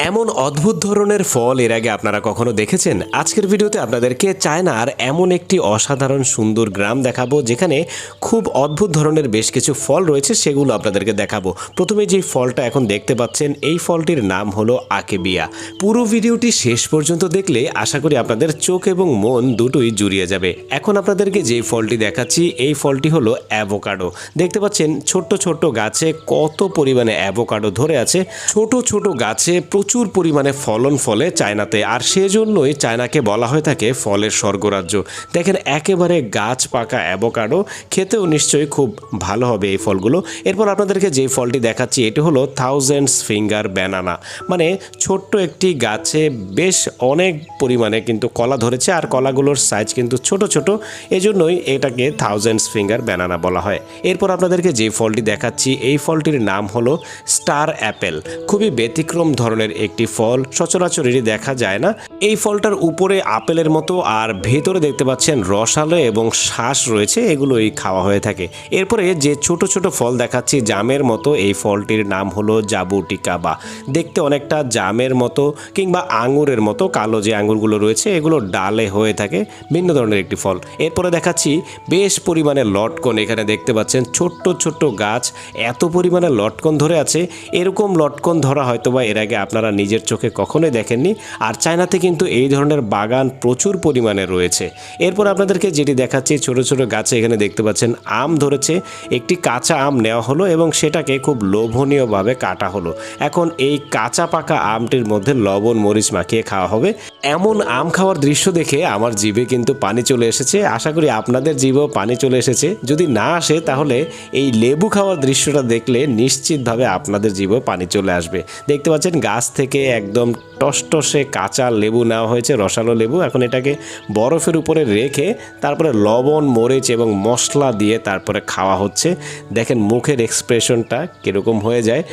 এমন অদ্ভুত ধরনের ফল এর আগে আপনারা কখনো দেখেছেন? আজকের ভিডিওতে আপনাদেরকে চায়নার এমন একটি অসাধারণ সুন্দর গ্রাম দেখাবো যেখানে খুব অদ্ভুত ধরনের বেশ কিছু ফল রয়েছে, সেগুলো আপনাদেরকে দেখাবো। প্রথমে যে ফলটা এখন দেখতে পাচ্ছেন এই ফলটির নাম হলো আকেবিয়া। পুরো ভিডিওটি শেষ পর্যন্ত দেখলে আশা করি আপনাদের চোখ এবং মন দুটোই জুড়িয়ে যাবে। এখন আপনাদেরকে যে ফলটি দেখাচ্ছি এই ফলটি হলো অ্যাভোকাডো। দেখতে পাচ্ছেন ছোট্ট ছোট্ট গাছে কত পরিমাণে অ্যাভোকাডো ধরে আছে। ছোট ছোট গাছে প্রচুর পরিমাণে ফলন ফলে চায়নাতে, আর সেজন্যই চায়নাকে বলা হয়ে থাকে ফলের স্বর্গরাজ্য। দেখেন একেবারে গাছ পাকা অ্যাভোকাডো, খেতেও নিশ্চয়ই খুব ভালো হবে এই ফলগুলো। এরপর আপনাদেরকে যে ফলটি দেখাচ্ছি এটি হলো থাউজেন্ডস ফিঙ্গার ব্যানানা। মানে ছোট্ট একটি গাছে বেশ অনেক পরিমাণে কিন্তু কলা ধরেছে, আর কলাগুলোর সাইজ কিন্তু ছোট ছোট, এজন্যই এটাকে থাউজেন্ডস ফিঙ্গার ব্যানানা বলা হয়। এরপর আপনাদেরকে যে ফলটি দেখাচ্ছি এই ফলটির নাম হলো স্টার অ্যাপেল। খুবই ব্যতিক্রম ধরনের একটি ফল, সচরাচরেরই দেখা যায় না। এই ফলটার উপরে আপেলের মতো আর ভেতরে দেখতে পাচ্ছেন রসালো এবং শ্বাস রয়েছে, এগুলোই খাওয়া হয়ে থাকে। এরপরে যে ছোট ছোট ফল দেখাচ্ছি জামের মতো, এই ফলটির নাম হলো জাবুটিকাবা। দেখতে অনেকটা জামের মতো কিংবা আঙুরের মতো, কালো যে আঙুরগুলো রয়েছে এগুলো ডালে হয়ে থাকে, ভিন্ন ধরনের একটি ফল। এরপরে দেখাচ্ছি বেশ পরিমাণে লটকন। এখানে দেখতে পাচ্ছেন ছোট্ট ছোট্ট গাছ, এত পরিমাণে লটকন ধরে আছে। এরকম লটকন ধরা হয়তোবা এর আগে আপনারা নিজের চোখে কখনোই দেখেননি, আর চায়নাতে কিন্তু এই ধরনের বাগান প্রচুর পরিমাণে রয়েছে। এরপর আপনাদেরকে যেটি দেখাচ্ছি ছোট ছোট গাছে এখানে দেখতে পাচ্ছেন আম ধরেছে। একটি কাঁচা আম নেওয়া হলো এবং সেটাকে খুব লোভনীয়ভাবে কাটা হলো। এখন এই কাঁচা পাকা আমটির মধ্যে লবণ মরিচ মাখিয়ে খাওয়া হবে। এমন আম খাওয়ার দৃশ্য দেখে আমার জিভে কিন্তু পানি চলে এসেছে। আশা করি আপনাদের জিভেও পানি চলে এসেছে। যদি না আসে তাহলে এই লেবু খাওয়ার দৃশ্যটা দেখলে নিশ্চিতভাবে আপনাদের জিভেও পানি চলে আসবে। দেখতে পাচ্ছেন গাছ থেকে একদম টসটসে কাঁচা লেবু নেওয়া হয়েছে, রসালো লেবু। এখন এটাকে বরফের উপরে রেখে তারপরে লবণ মরিচ এবং মশলা দিয়ে তারপরে খাওয়া হচ্ছে। দেখেন মুখের এক্সপ্রেশনটা কীরকম হয়ে যায়।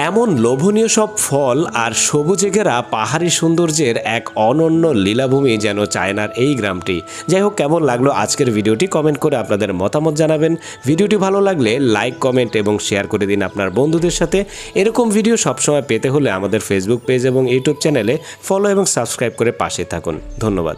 এমন লোভনীয় সব ফল আর সবুজে ঘেরা পাহাড়ি সৌন্দর্যের এক অনন্য লীলাভূমি যেন চায়নার এই গ্রামটি। যাই হোক, কেমন লাগলো আজকের ভিডিওটি কমেন্ট করে আপনাদের মতামত জানাবেন। ভিডিওটি ভালো লাগলে লাইক কমেন্ট এবং শেয়ার করে দিন আপনার বন্ধুদের সাথে। এরকম ভিডিও সবসময় পেতে হলে আমাদের ফেসবুক পেজ এবং ইউটিউব চ্যানেলে ফলো এবং সাবস্ক্রাইব করে পাশে থাকুন। ধন্যবাদ।